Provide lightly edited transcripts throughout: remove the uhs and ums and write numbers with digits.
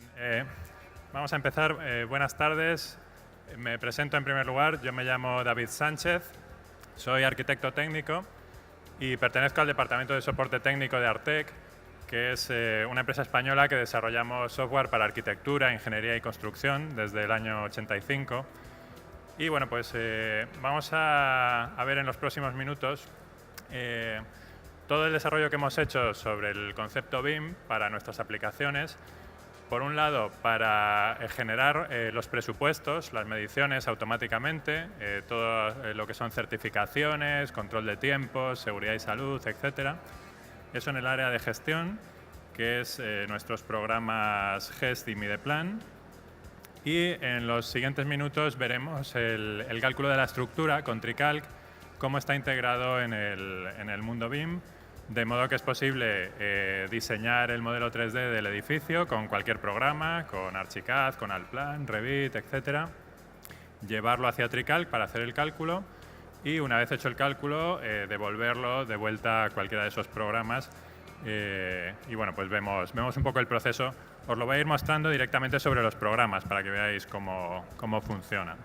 Bien, vamos a empezar. Buenas tardes. Me presento en primer lugar. Yo me llamo David Sánchez, soy arquitecto técnico y pertenezco al Departamento de Soporte Técnico de Artec, que es una empresa española que desarrollamos software para arquitectura, ingeniería y construcción desde el año 85. Y bueno, pues vamos a ver en los próximos minutos todo el desarrollo que hemos hecho sobre el concepto BIM para nuestras aplicaciones. Por un lado, para generar los presupuestos, las mediciones automáticamente, todo lo que son certificaciones, control de tiempos, seguridad y salud, etcétera. Eso en el área de gestión, que es nuestros programas GEST y Mideplan. Y en los siguientes minutos veremos el cálculo de la estructura con TriCalc, cómo está integrado en el mundo BIM, de modo que es posible diseñar el modelo 3D del edificio con cualquier programa, con Archicad, con Allplan, Revit, etc. Llevarlo hacia TriCalc para hacer el cálculo y una vez hecho el cálculo, devolverlo de vuelta a cualquiera de esos programas. Y bueno, pues vemos un poco el proceso. Os lo voy a ir mostrando directamente sobre los programas para que veáis cómo funcionan.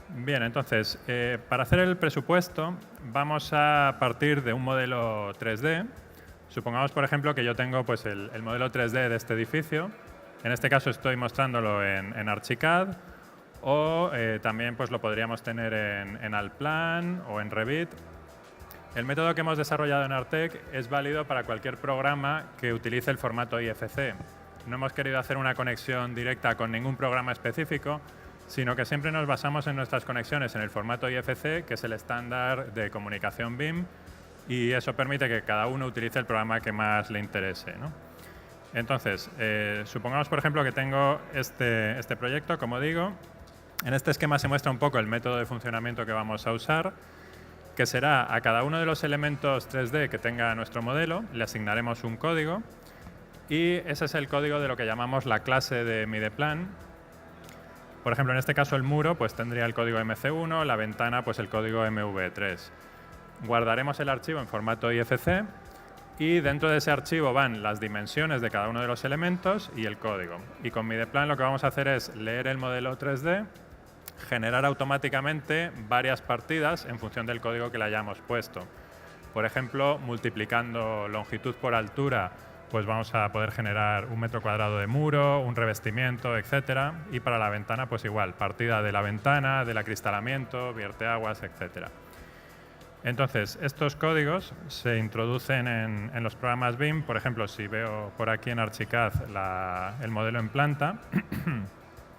Bien, entonces, para hacer el presupuesto vamos a partir de un modelo 3D. Supongamos, por ejemplo, que yo tengo pues, el modelo 3D de este edificio. En este caso estoy mostrándolo en Archicad o también pues, lo podríamos tener en Allplan o en Revit. El método que hemos desarrollado en Artec es válido para cualquier programa que utilice el formato IFC. No hemos querido hacer una conexión directa con ningún programa específico, sino que siempre nos basamos en nuestras conexiones en el formato IFC, que es el estándar de comunicación BIM, y eso permite que cada uno utilice el programa que más le interese, ¿no? Entonces, supongamos, por ejemplo, que tengo este proyecto, como digo. En este esquema se muestra un poco el método de funcionamiento que vamos a usar, que será a cada uno de los elementos 3D que tenga nuestro modelo, le asignaremos un código, y ese es el código de lo que llamamos la clase de Mideplan. Por ejemplo, en este caso el muro pues, tendría el código MC1, la ventana pues, el código MV3. Guardaremos el archivo en formato IFC y dentro de ese archivo van las dimensiones de cada uno de los elementos y el código. Y con Mideplan lo que vamos a hacer es leer el modelo 3D, generar automáticamente varias partidas en función del código que le hayamos puesto. Por ejemplo, multiplicando longitud por altura, pues vamos a poder generar 1 metro cuadrado de muro, un revestimiento, etcétera. Y para la ventana, pues igual, partida de la ventana, del acristalamiento, vierteaguas, etcétera. Entonces, estos códigos se introducen en los programas BIM. Por ejemplo, si veo por aquí en Archicad el modelo en planta,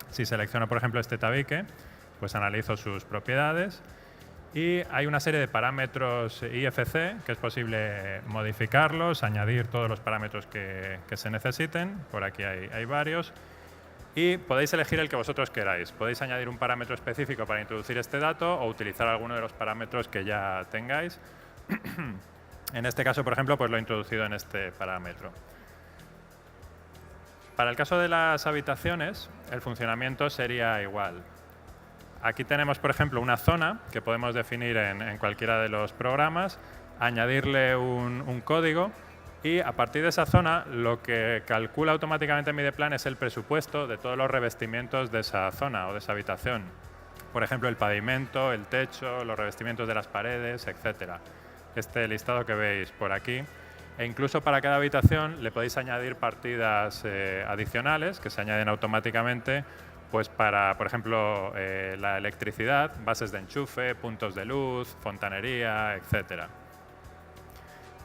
si selecciono, por ejemplo, este tabique, pues analizo sus propiedades. Y hay una serie de parámetros IFC que es posible modificarlos, añadir todos los parámetros que se necesiten. Por aquí hay varios. Y podéis elegir el que vosotros queráis. Podéis añadir un parámetro específico para introducir este dato o utilizar alguno de los parámetros que ya tengáis. En este caso, por ejemplo, pues lo he introducido en este parámetro. Para el caso de las habitaciones, el funcionamiento sería igual. Aquí tenemos, por ejemplo, una zona que podemos definir en cualquiera de los programas, añadirle un código y a partir de esa zona lo que calcula automáticamente Mideplan es el presupuesto de todos los revestimientos de esa zona o de esa habitación. Por ejemplo, el pavimento, el techo, los revestimientos de las paredes, etc. Este listado que veis por aquí. E incluso para cada habitación le podéis añadir partidas adicionales que se añaden automáticamente pues para, por ejemplo, la electricidad, bases de enchufe, puntos de luz, fontanería, etc.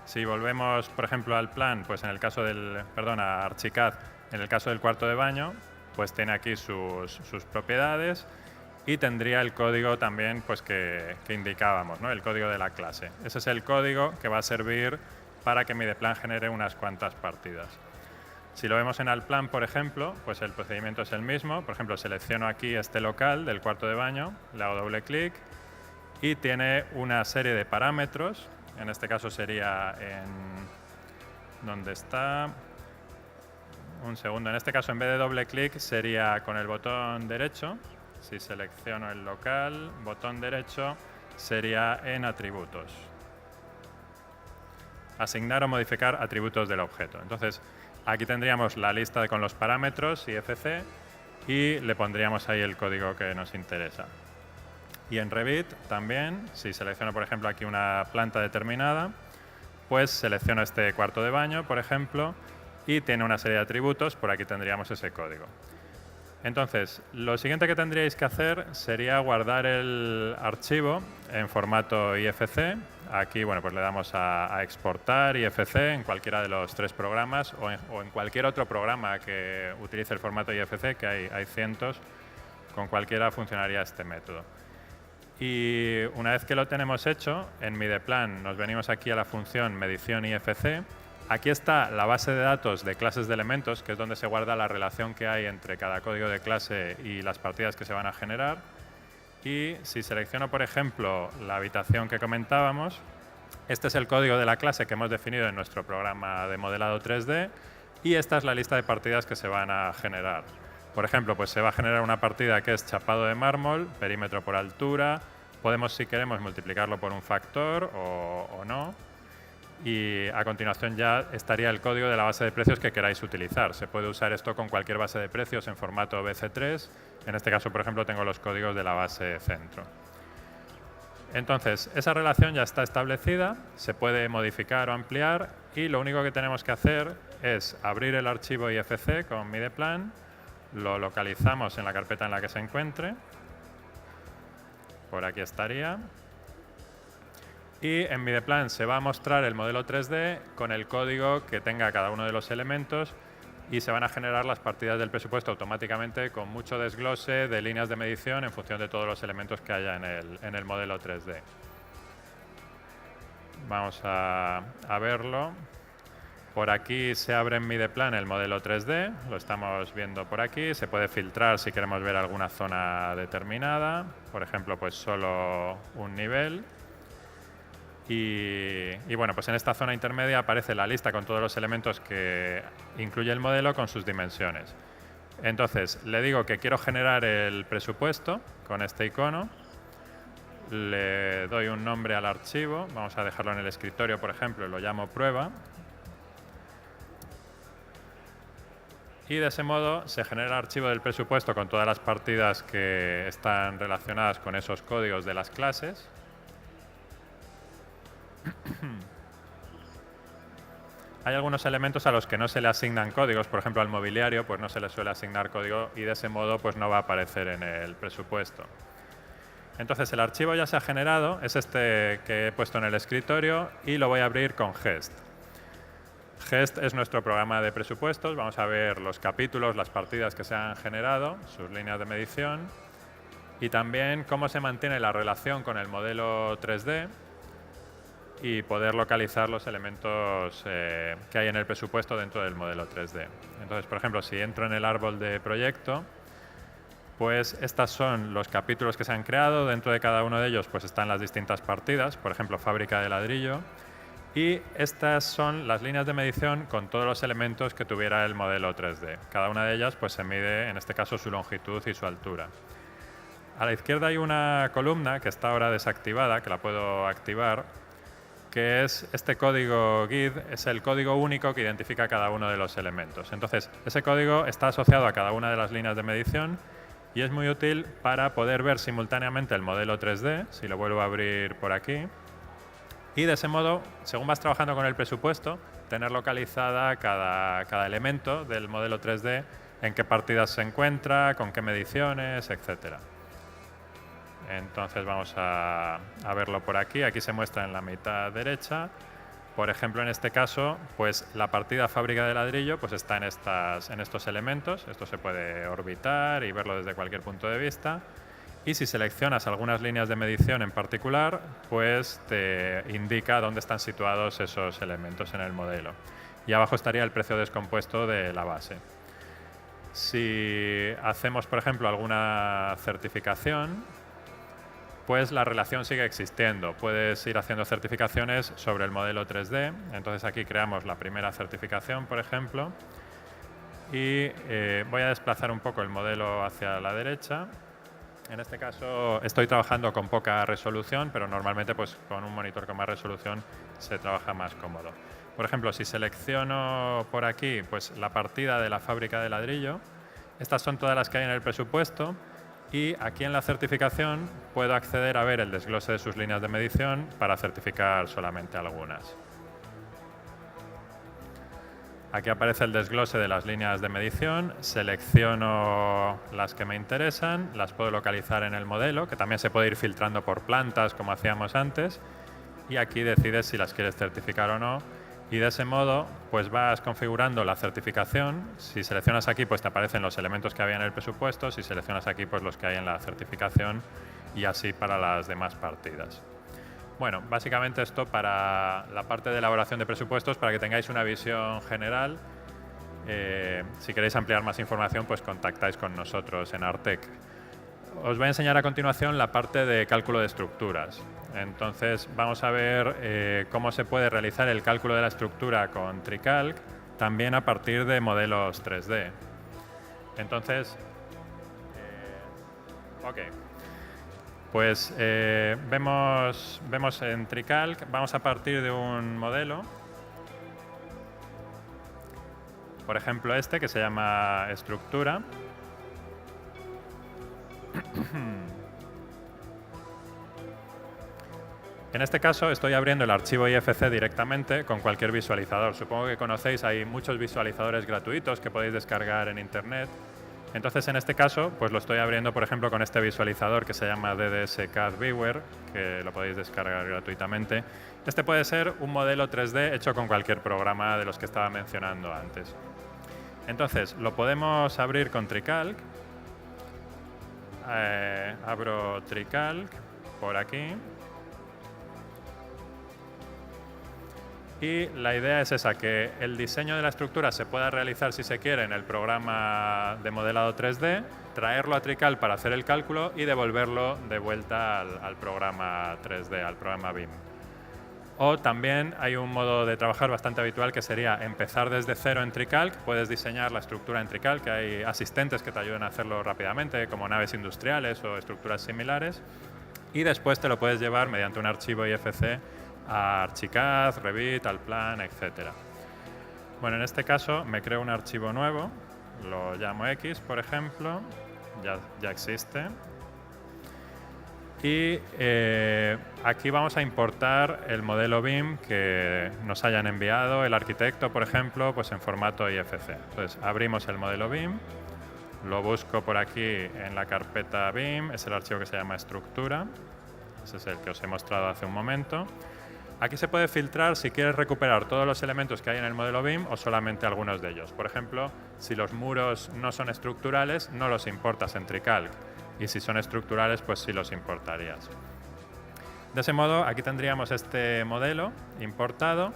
Si volvemos, por ejemplo, al plan, pues en el caso a Archicad, en el caso del cuarto de baño, pues tiene aquí sus propiedades y tendría el código también pues, que indicábamos, ¿no? El código de la clase. Ese es el código que va a servir para que Mideplan genere unas cuantas partidas. Si lo vemos en Allplan, por ejemplo, pues el procedimiento es el mismo. Por ejemplo, selecciono aquí este local del cuarto de baño, le hago doble clic y tiene una serie de parámetros. En este caso sería ¿dónde está? Un segundo. En este caso, en vez de doble clic, sería con el botón derecho. Si selecciono el local, botón derecho, sería en atributos. asignar o modificar atributos del objeto. Entonces, aquí tendríamos la lista con los parámetros IFC y le pondríamos ahí el código que nos interesa. Y en Revit también, si selecciono, por ejemplo, aquí una planta determinada, pues selecciono este cuarto de baño, por ejemplo, y tiene una serie de atributos, por aquí tendríamos ese código. Entonces, lo siguiente que tendríais que hacer sería guardar el archivo en formato IFC. Aquí, bueno, pues le damos a exportar IFC en cualquiera de los 3 programas o en cualquier otro programa que utilice el formato IFC, que hay cientos. Con cualquiera funcionaría este método. Y una vez que lo tenemos hecho, en MiDePlan nos venimos aquí a la función medición IFC. Aquí está la base de datos de clases de elementos, que es donde se guarda la relación que hay entre cada código de clase y las partidas que se van a generar. Y si selecciono, por ejemplo, la habitación que comentábamos, este es el código de la clase que hemos definido en nuestro programa de modelado 3D y esta es la lista de partidas que se van a generar. Por ejemplo, pues se va a generar una partida que es chapado de mármol, perímetro por altura. Podemos, si queremos, multiplicarlo por un factor o no. Y a continuación ya estaría el código de la base de precios que queráis utilizar. Se puede usar esto con cualquier base de precios en formato BC3. En este caso, por ejemplo, tengo los códigos de la base centro. Entonces, esa relación ya está establecida, se puede modificar o ampliar y lo único que tenemos que hacer es abrir el archivo IFC con MiDePlan, lo localizamos en la carpeta en la que se encuentre, por aquí estaría. Y en MiDePlan se va a mostrar el modelo 3D con el código que tenga cada uno de los elementos y se van a generar las partidas del presupuesto automáticamente con mucho desglose de líneas de medición en función de todos los elementos que haya en el modelo 3D. Vamos a verlo. Por aquí se abre en MiDePlan el modelo 3D, lo estamos viendo por aquí. Se puede filtrar si queremos ver alguna zona determinada, por ejemplo, pues solo un nivel. Y bueno, pues en esta zona intermedia aparece la lista con todos los elementos que incluye el modelo con sus dimensiones. Entonces, le digo que quiero generar el presupuesto con este icono. Le doy un nombre al archivo. Vamos a dejarlo en el escritorio, por ejemplo, y lo llamo prueba. Y de ese modo se genera el archivo del presupuesto con todas las partidas que están relacionadas con esos códigos de las clases. Hay algunos elementos a los que no se le asignan códigos, por ejemplo al mobiliario pues no se le suele asignar código y de ese modo pues no va a aparecer en el presupuesto. Entonces el archivo ya se ha generado, es este que he puesto en el escritorio y lo voy a abrir con Gest. Gest es nuestro programa de presupuestos, vamos a ver los capítulos, las partidas que se han generado, sus líneas de medición y también cómo se mantiene la relación con el modelo 3D y poder localizar los elementos que hay en el presupuesto dentro del modelo 3D. Entonces, por ejemplo, si entro en el árbol de proyecto, pues estos son los capítulos que se han creado. Dentro de cada uno de ellos pues están las distintas partidas, por ejemplo, fábrica de ladrillo. Y estas son las líneas de medición con todos los elementos que tuviera el modelo 3D. Cada una de ellas pues se mide, en este caso, su longitud y su altura. A la izquierda hay una columna que está ahora desactivada, que la puedo activar, que es este código GUID, es el código único que identifica cada uno de los elementos. Entonces, ese código está asociado a cada una de las líneas de medición y es muy útil para poder ver simultáneamente el modelo 3D, si lo vuelvo a abrir por aquí. Y de ese modo, según vas trabajando con el presupuesto, tener localizada cada elemento del modelo 3D, en qué partidas se encuentra, con qué mediciones, etcétera. Entonces vamos a verlo por aquí. Aquí se muestra en la mitad derecha. Por ejemplo, en este caso, pues la partida fábrica de ladrillo pues está en estos elementos. Esto se puede orbitar y verlo desde cualquier punto de vista. Y si seleccionas algunas líneas de medición en particular, pues te indica dónde están situados esos elementos en el modelo. Y abajo estaría el precio descompuesto de la base. Si hacemos, por ejemplo, alguna certificación, pues la relación sigue existiendo. Puedes ir haciendo certificaciones sobre el modelo 3D. Entonces aquí creamos la primera certificación, por ejemplo. Y voy a desplazar un poco el modelo hacia la derecha. En este caso estoy trabajando con poca resolución, pero normalmente pues, con un monitor con más resolución se trabaja más cómodo. Por ejemplo, si selecciono por aquí pues, la partida de la fábrica de ladrillo, estas son todas las que hay en el presupuesto y aquí en la certificación puedo acceder a ver el desglose de sus líneas de medición para certificar solamente algunas. Aquí aparece el desglose de las líneas de medición, selecciono las que me interesan, las puedo localizar en el modelo, que también se puede ir filtrando por plantas como hacíamos antes, y aquí decides si las quieres certificar o no, y de ese modo pues vas configurando la certificación. Si seleccionas aquí pues te aparecen los elementos que había en el presupuesto, si seleccionas aquí pues los que hay en la certificación y así para las demás partidas. Bueno, básicamente esto para la parte de elaboración de presupuestos, para que tengáis una visión general. Si queréis ampliar más información, pues contactáis con nosotros en Artec. Os voy a enseñar a continuación la parte de cálculo de estructuras. Entonces vamos a ver cómo se puede realizar el cálculo de la estructura con TreeCalc, también a partir de modelos 3D. Entonces, pues vemos en TreeCalc, vamos a partir de un modelo, por ejemplo este que se llama estructura. En este caso estoy abriendo el archivo IFC directamente con cualquier visualizador. Supongo que conocéis, hay muchos visualizadores gratuitos que podéis descargar en internet. Entonces, en este caso, pues lo estoy abriendo, por ejemplo, con este visualizador que se llama DDS CAD Viewer, que lo podéis descargar gratuitamente. Este puede ser un modelo 3D hecho con cualquier programa de los que estaba mencionando antes. Entonces, lo podemos abrir con TreeCalc. Abro TreeCalc por aquí. Y la idea es esa, que el diseño de la estructura se pueda realizar, si se quiere, en el programa de modelado 3D, traerlo a TreeCalc para hacer el cálculo y devolverlo de vuelta al programa 3D, al programa BIM. O también hay un modo de trabajar bastante habitual que sería empezar desde cero en TreeCalc. Puedes diseñar la estructura en TreeCalc, que hay asistentes que te ayudan a hacerlo rápidamente, como naves industriales o estructuras similares. Y después te lo puedes llevar mediante un archivo IFC a Archicad, Revit, Allplan, etc. Bueno, en este caso me creo un archivo nuevo, lo llamo X, por ejemplo, ya existe. Y aquí vamos a importar el modelo BIM que nos hayan enviado el arquitecto, por ejemplo, pues en formato IFC. Entonces, abrimos el modelo BIM, lo busco por aquí en la carpeta BIM, es el archivo que se llama estructura, ese es el que os he mostrado hace un momento. Aquí se puede filtrar si quieres recuperar todos los elementos que hay en el modelo BIM o solamente algunos de ellos. Por ejemplo, si los muros no son estructurales, no los importas en TreeCalc. Y si son estructurales, pues sí los importarías. De ese modo, aquí tendríamos este modelo importado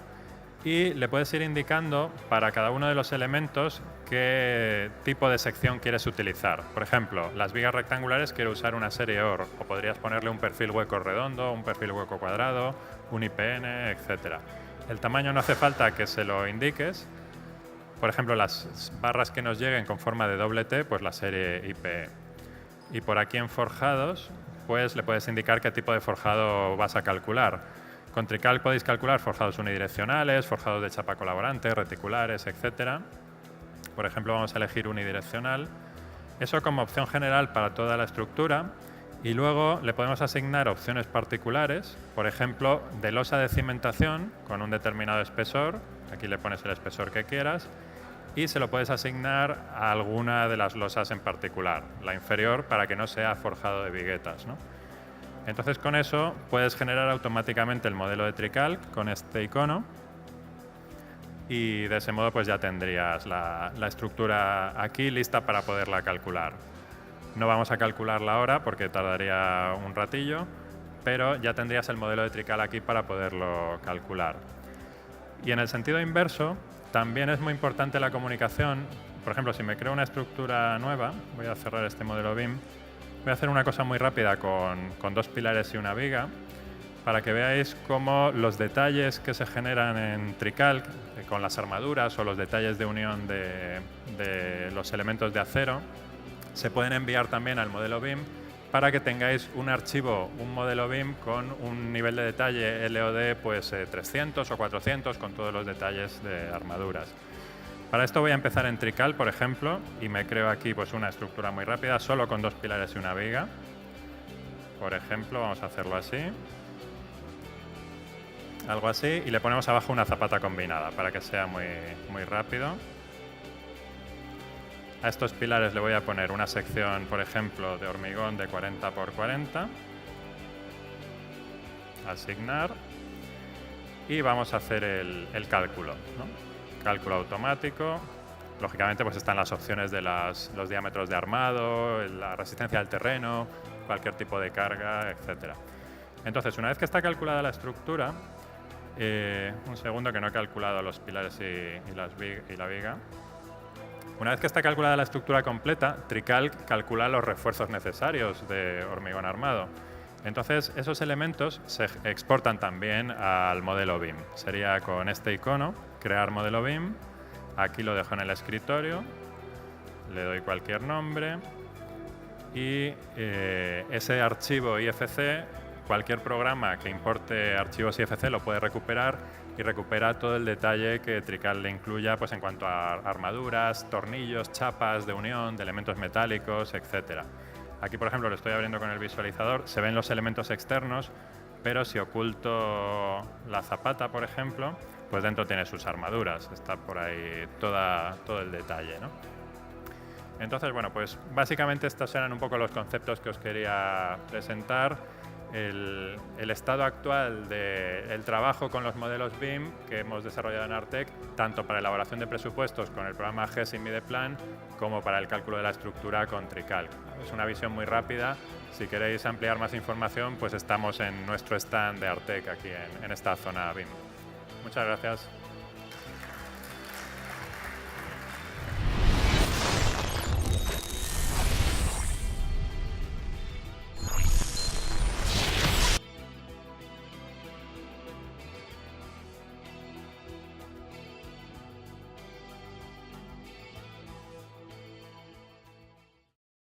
y le puedes ir indicando para cada uno de los elementos qué tipo de sección quieres utilizar. Por ejemplo, las vigas rectangulares quiero usar una serie OR, o podrías ponerle un perfil hueco redondo, un perfil hueco cuadrado, un IPN, etc. El tamaño no hace falta que se lo indiques. Por ejemplo, las barras que nos lleguen con forma de doble T, pues la serie IPE. Y por aquí en forjados, pues le puedes indicar qué tipo de forjado vas a calcular. Con TreeCalc podéis calcular forjados unidireccionales, forjados de chapa colaborante, reticulares, etc. Por ejemplo, vamos a elegir unidireccional. Eso como opción general para toda la estructura. Y luego le podemos asignar opciones particulares, por ejemplo, de losa de cimentación con un determinado espesor. Aquí le pones el espesor que quieras. Y se lo puedes asignar a alguna de las losas en particular, la inferior, para que no sea forjado de viguetas, ¿no? Entonces, con eso puedes generar automáticamente el modelo de TreeCalc con este icono y de ese modo pues ya tendrías la estructura aquí lista para poderla calcular. No vamos a calcularla ahora porque tardaría un ratillo, pero ya tendrías el modelo de TreeCalc aquí para poderlo calcular. Y en el sentido inverso, también es muy importante la comunicación. Por ejemplo, si me creo una estructura nueva, voy a cerrar este modelo BIM, voy a hacer una cosa muy rápida con dos pilares y una viga, para que veáis cómo los detalles que se generan en TreeCalc, con las armaduras o los detalles de unión de los elementos de acero, se pueden enviar también al modelo BIM para que tengáis un archivo, un modelo BIM con un nivel de detalle LOD pues 300 o 400 con todos los detalles de armaduras. Para esto voy a empezar en Trical, por ejemplo, y me creo aquí pues una estructura muy rápida, solo con 2 pilares y una viga. Por ejemplo, vamos a hacerlo así. Algo así, y le ponemos abajo una zapata combinada para que sea muy rápido. A estos pilares le voy a poner una sección, por ejemplo, de hormigón de 40 por 40. Asignar. Y vamos a hacer el cálculo, ¿no? Cálculo automático. Lógicamente pues están las opciones de los diámetros de armado, la resistencia al terreno, cualquier tipo de carga, etc. Entonces, una vez que está calculada la estructura, un segundo que no he calculado los pilares y la viga. Una vez que está calculada la estructura completa, Tricalc calcula los refuerzos necesarios de hormigón armado. Entonces, esos elementos se exportan también al modelo BIM. Sería con este icono, crear modelo BIM. Aquí lo dejo en el escritorio, le doy cualquier nombre y ese archivo IFC, cualquier programa que importe archivos IFC lo puede recuperar y recupera todo el detalle que Trical le incluya pues, en cuanto a armaduras, tornillos, chapas de unión, de elementos metálicos, etc. Aquí, por ejemplo, lo estoy abriendo con el visualizador, se ven los elementos externos, pero si oculto la zapata, por ejemplo, pues dentro tiene sus armaduras, está por ahí todo el detalle, ¿no? Entonces, bueno, pues básicamente estos eran un poco los conceptos que os quería presentar. El estado actual del trabajo con los modelos BIM que hemos desarrollado en Artec, tanto para elaboración de presupuestos con el programa GES y Mideplan, como para el cálculo de la estructura con Tricalc. Es una visión muy rápida. Si queréis ampliar más información, pues estamos en nuestro stand de Artec aquí en esta zona BIM. Muchas gracias.